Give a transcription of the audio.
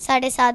7:30